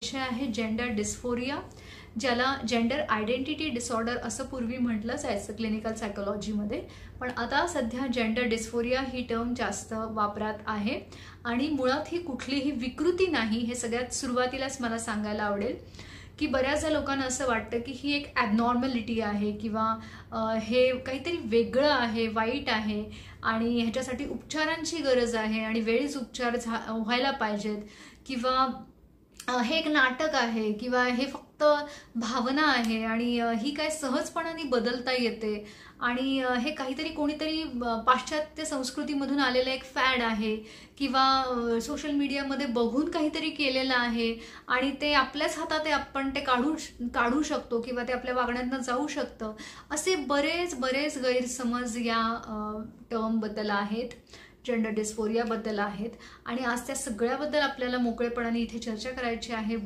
विषय आहे gender dysphoria, ज्याला जेंडर आयडेंटिटी डिसऑर्डर असं पूर्वी म्हटलं जायचं क्लिनिकल सायकोलॉजीमध्ये, पण आता सध्या जेंडर डिस्फोरिया ही टर्म जास्त वापरात आहे. आणि मुळात ही कुठलीही विकृती नाही, हे सगळ्यात सुरुवातीलाच मला सांगायला आवडेल की बऱ्याचदा लोकांना असं वाटतं की ही एक ॲबनॉर्मॅलिटी आहे किंवा हे काहीतरी वेगळं आहे, वाईट आहे आणि ह्याच्यासाठी उपचारांची गरज आहे आणि वेळीच उपचार व्हायला पाहिजेत, किंवा हे एक नाटक आहे किंवा हे फक्त भावना आहे आणि ही काय सहजपणाने बदलता येते आणि हे काहीतरी कोणीतरी पाश्चात्य संस्कृतीमधून आलेलं एक फॅड आहे किंवा सोशल मीडियामध्ये बघून काहीतरी केलेलं आहे आणि ते आपल्याच हातात आहे, आपण ते काढू शकतो किंवा ते आपल्या वागण्यातनं जाऊ शकतं. असे बरेच गैरसमज या टर्मबद्दल आहेत, जेंडर डिस्फोरियाबद्दल आहेत आणि आज त्या सगळ्याबद्दल आपल्याला मोकळेपणाने इथे चर्चा करायची आहे.